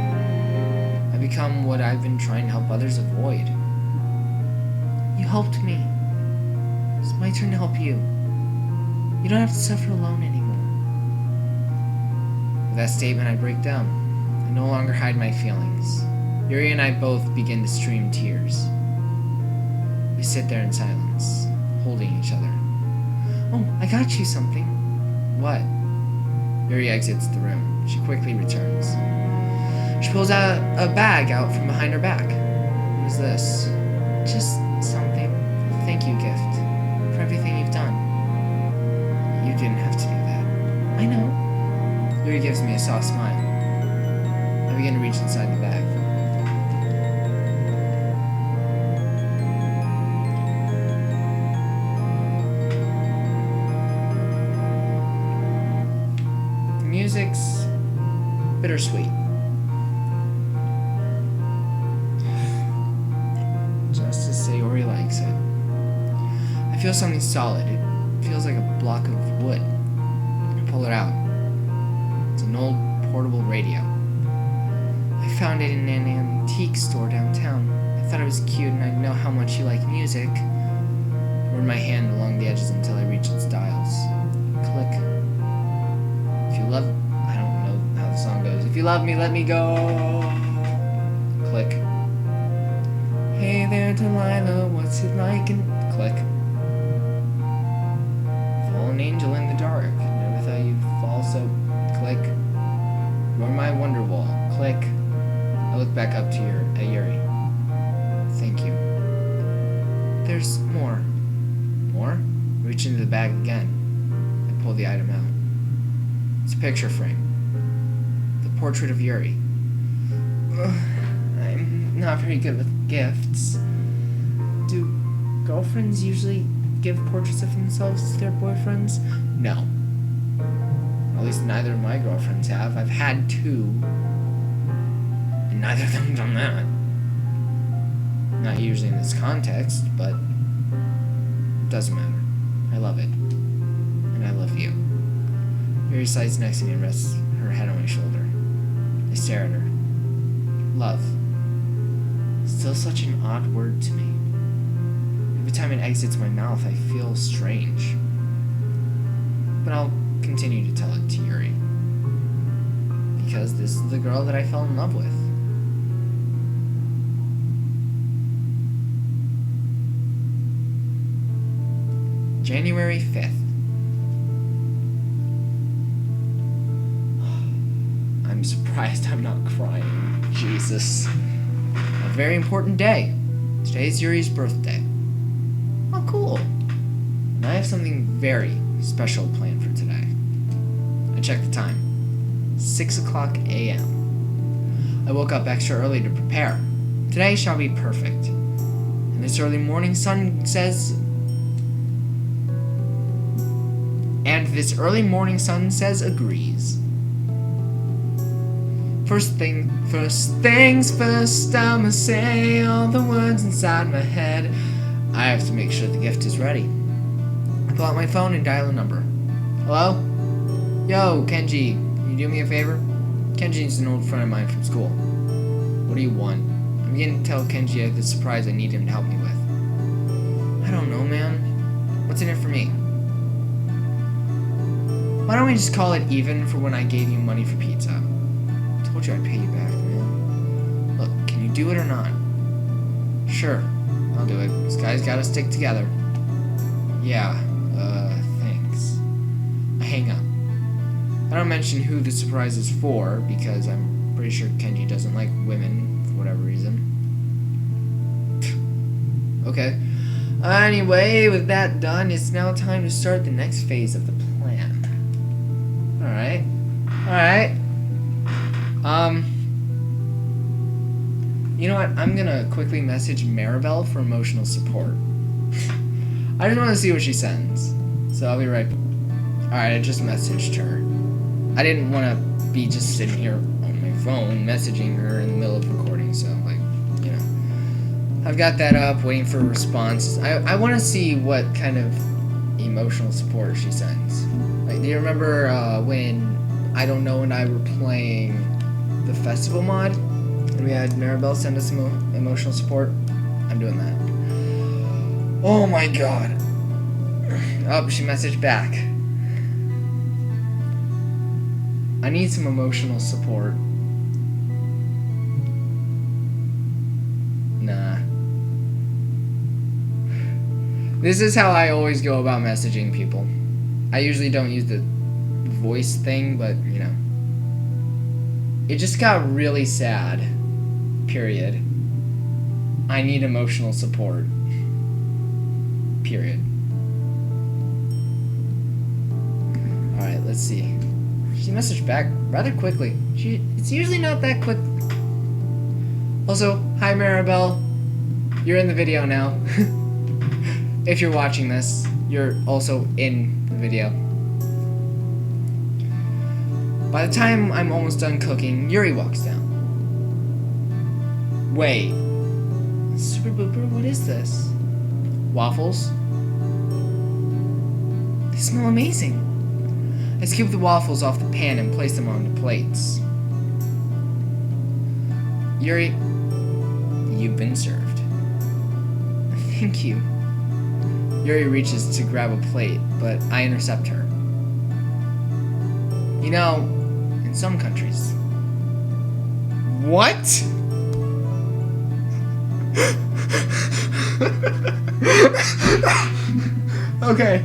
I become what I've been trying to help others avoid. You helped me. It's my turn to help you. You don't have to suffer alone anymore. With that statement, I break down. I no longer hide my feelings. Yuri and I both begin to stream tears. We sit there in silence, holding each other. Oh, I got you something. What? Yuri exits the room. She quickly returns. She pulls out a bag out from behind her back. What is this? Just something. A thank you gift. For everything you've done. You didn't have to do that. I know. Yuri gives me a soft smile. I begin to reach inside the bag. The music's bittersweet. Just as Sayori likes it. I feel something solid. It feels like a block of wood. I pull it out. It's an old portable radio. I found it in an antique store downtown. I thought it was cute and I know how much you like music. I run my hand along the edges until I reach its dials. Click. If you love... I don't know how the song goes. If you love me, let me go. Click. Hey there, Delilah, what's it like? And click. Fallen angel in the dark. Never thought you'd fall so... Click. You're my wonder wall. Click. I look back up to Yuri. Thank you. There's more. More? Reach into the bag again. I pull the item out. It's a picture frame. The portrait of Yuri. Ugh, I'm not very good with gifts. Do girlfriends usually give portraits of themselves to their boyfriends? No. At least neither of my girlfriends have. I've had two. And neither of them have done that. Not usually in this context, but it doesn't matter. I love it. And I love you. Yuri slides next to me and rests her head on my shoulder. I stare at her. Love. Still such an odd word to me. Every time it exits my mouth, I feel strange. But I'll continue to tell it to Yuri. Because this is the girl that I fell in love with. January 5th. I'm surprised I'm not crying. Jesus. A very important day. Today's Yuri's birthday. Oh, cool. And I have something very special planned for today. I checked the time. 6:00 a.m. I woke up extra early to prepare. Today shall be perfect. And this early morning sun says... And this early morning sun says agrees. First things first, I'ma say all the words inside my head. I have to make sure the gift is ready. I pull out my phone and dial a number. Hello? Yo, Kenji, can you do me a favor? Kenji's an old friend of mine from school. What do you want? I'm beginning to tell Kenji I have this surprise I need him to help me with. I don't know, man. What's in it for me? Why don't we just call it even for when I gave you money for pizza? I told you I'd pay you back, man. Look, can you do it or not? Sure, I'll do it. This guy's gotta stick together. Yeah, thanks. I hang up. I don't mention who the surprise is for, because I'm pretty sure Kenji doesn't like women for whatever reason. Okay. Anyway, with that done, it's now time to start the next phase of the plan. Alright. Alright. You know what? I'm gonna quickly message Maribel for emotional support. I just want to see what she sends. So I'll be right back. Alright, I just messaged her. I didn't want to be just sitting here on my phone messaging her in the middle of recording, so, like, you know. I've got that up, waiting for a response. I want to see what kind of emotional support she sends. Like, do you remember when I Don't Know and I were playing the festival mod? And we had Maribel send us some emotional support? I'm doing that. Oh my god. Oh, she messaged back. I need some emotional support. Nah. This is how I always go about messaging people. I usually don't use the voice thing, but, you know. It just got really sad. Period. I need emotional support. Period. Alright, let's see. She messaged back rather quickly. It's usually not that quick. Also, hi Maribel. You're in the video now. If you're watching this, you're also in the video. By the time I'm almost done cooking, Yuri walks down. Wait. Super Booper, what is this? Waffles? They smell amazing. I scoop the waffles off the pan and place them onto plates. Yuri, you've been served. Thank you. Yuri reaches to grab a plate, but I intercept her. You know, in some countries... What? Okay,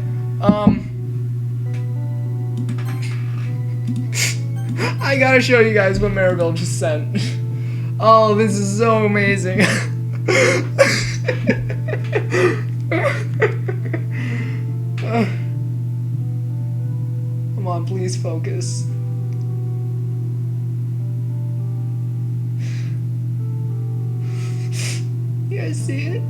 I gotta show you guys what Maribel just sent. Oh, this is so amazing. Come on, please focus. You guys see it?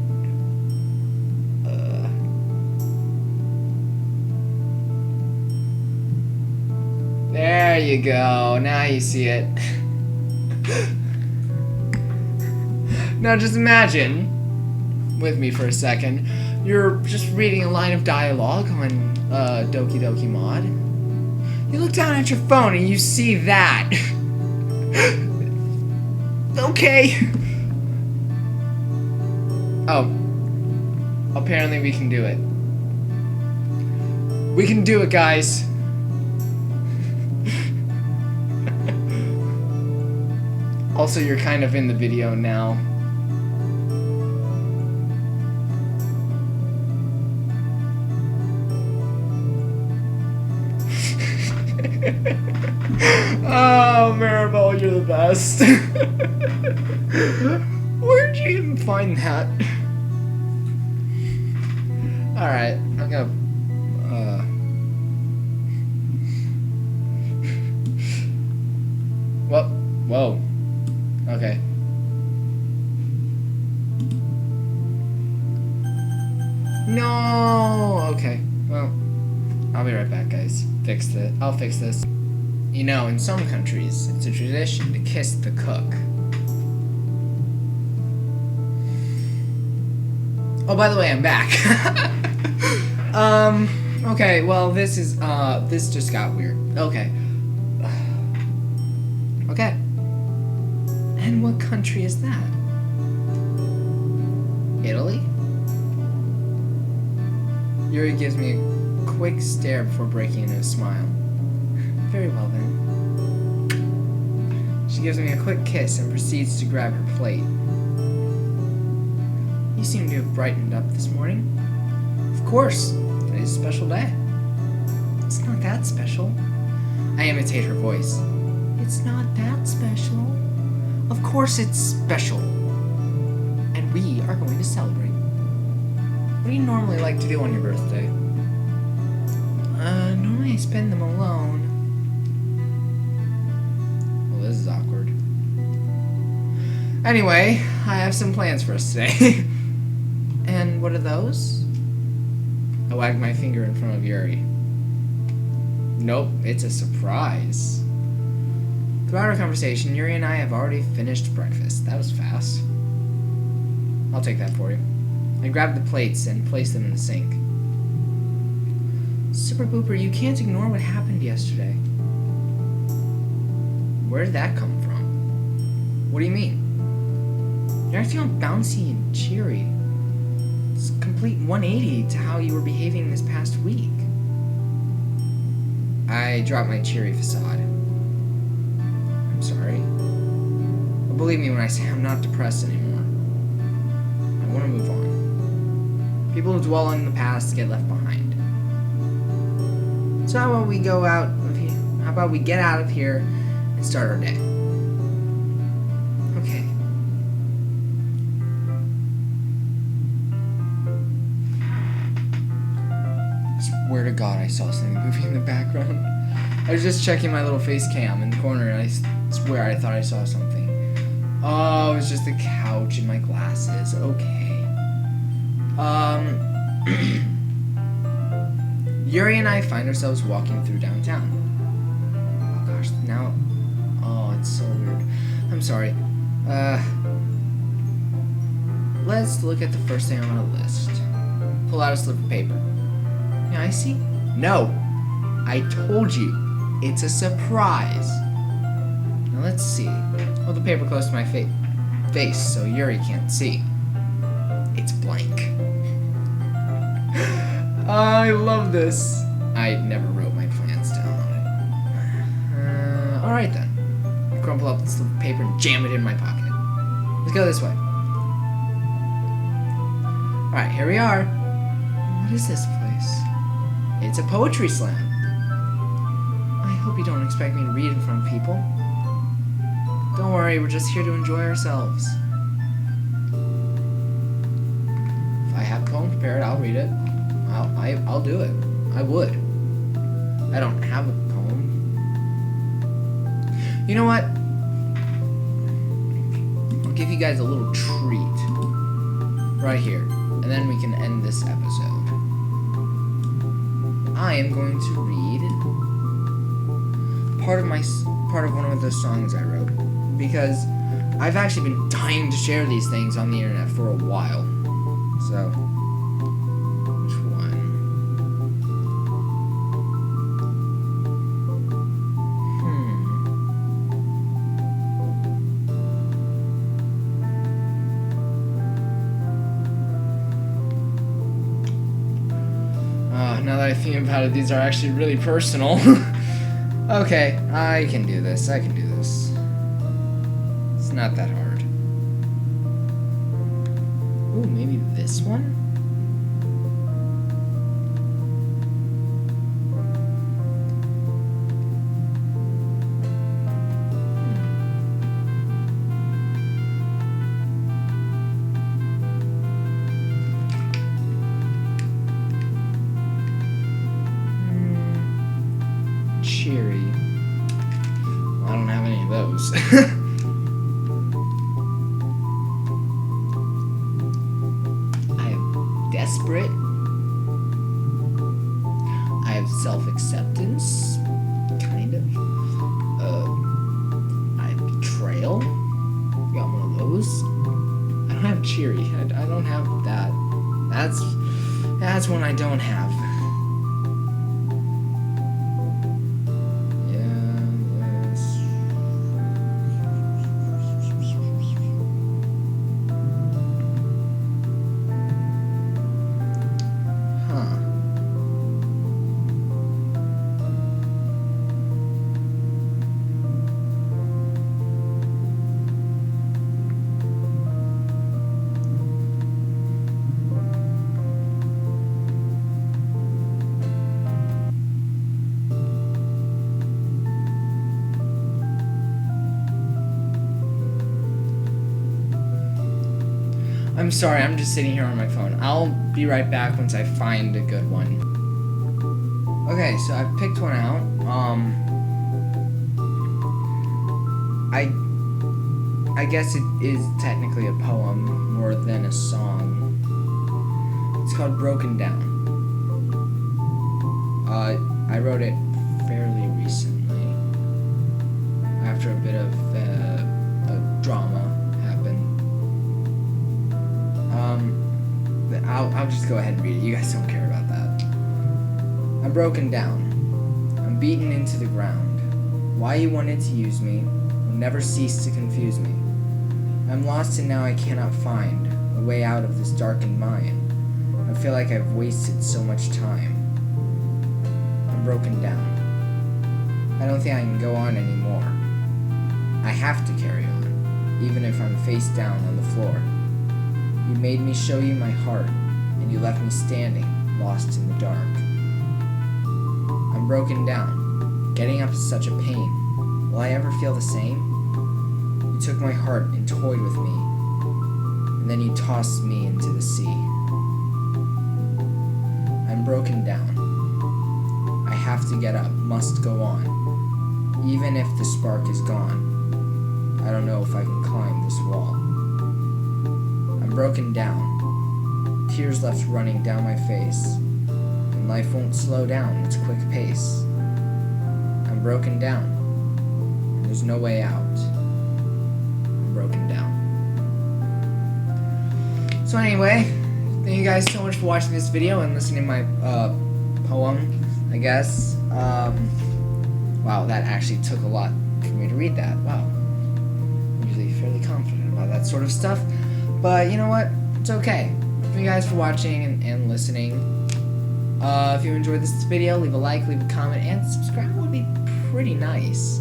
There you go. Now you see it. Now just imagine, with me for a second, you're just reading a line of dialogue on Doki Doki mod. You look down at your phone and you see that. Okay. Oh. Apparently we can do it. We can do it, guys. Also, you're kind of in the video now. Oh, Maribel, you're the best. Where'd you even find that? Alright, I'm gonna... Whoa. Okay. No! Okay, well, I'll be right back, guys. fix it. I'll fix this. You know, in some countries, it's a tradition to kiss the cook. Oh, by the way, I'm back. Okay, well, this just got weird. Okay. Okay. And what country is that? Italy? Yuri gives me a quick stare before breaking into a smile. Very well then. She gives me a quick kiss and proceeds to grab her plate. You seem to have brightened up this morning. Of course, today's a special day. It's not that special. I imitate her voice. It's not that special. Of course it's special. And we are going to celebrate. What do you normally like to do on your birthday? Normally I spend them alone. Well, this is awkward. Anyway, I have some plans for us today. And what are those? I wag my finger in front of Yuri. Nope, it's a surprise. Throughout our conversation, Yuri and I have already finished breakfast. That was fast. I'll take that for you. I grabbed the plates and placed them in the sink. Super Booper, you can't ignore what happened yesterday. Where did that come from? What do you mean? You're acting all bouncy and cheery. It's a complete 180 to how you were behaving this past week. I dropped my cheery facade. I'm sorry. But believe me when I say I'm not depressed anymore. I want to move on. People who dwell on the past get left behind. So how about we go out of here? How about we get out of here and start our day? Okay. Swear to God, I saw something moving in the background. I was just checking my little face cam in the corner, and I swear I thought I saw something. Oh, it was just the couch and my glasses. Okay. Yuri and I find ourselves walking through downtown. Oh gosh, now... Oh, it's so weird. I'm sorry. Let's look at the first thing on our list. Pull out a slip of paper. Yeah, I see. No! I told you. It's a surprise. Now let's see. Hold the paper close to my face so Yuri can't see. It's blank. I love this. I never wrote my plans down on it. Alright then. I crumple up the slip of paper and jam it in my pocket. Let's go this way. Alright, here we are. What is this place? It's a poetry slam. I hope you don't expect me to read in front of people. Don't worry, we're just here to enjoy ourselves. If I have a poem prepared, I'll read it. I'll do it. I would. I don't have a poem. You know what? I'll give you guys a little treat. Right here. And then we can end this episode. I am going to read part of one of the songs I wrote. Because I've actually been dying to share these things on the internet for a while. So... now that I think about it, these are actually really personal. Okay, I can do this. It's not that hard. Ooh, maybe this one? Cheery. I don't have any of those. I have desperate. I have self-acceptance, kind of. Betrayal. Got one of those. I don't have cheery. I don't have that. That's one I don't have. I'm sorry, I'm just sitting here on my phone. I'll be right back once I find a good one. Okay, so I've picked one out. I guess it is technically a poem more than a song. It's called Broken Down. I wrote it fairly recently after a bit of drama happened. I'll just go ahead and read it. You guys don't care about that. I'm broken down. I'm beaten into the ground. Why you wanted to use me will never cease to confuse me. I'm lost and now I cannot find a way out of this darkened mind. I feel like I've wasted so much time. I'm broken down. I don't think I can go on anymore. I have to carry on, even if I'm face down on the floor. You made me show you my heart, and you left me standing, lost in the dark. I'm broken down. Getting up is such a pain. Will I ever feel the same? You took my heart and toyed with me, and then you tossed me into the sea. I'm broken down. I have to get up, must go on. Even if the spark is gone, I don't know if I can climb this wall. I'm broken down. Tears left running down my face, and life won't slow down its quick pace. I'm broken down, and there's no way out. I'm broken down. So anyway, thank you guys so much for watching this video and listening to my poem, I guess. Wow, that actually took a lot for me to read that. Wow. I'm usually fairly confident about that sort of stuff. But you know what? It's okay. Thank you guys for watching and listening. If you enjoyed this video, leave a like, leave a comment, and subscribe would be pretty nice.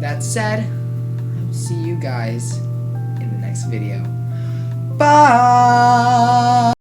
That said, I will see you guys in the next video. Bye!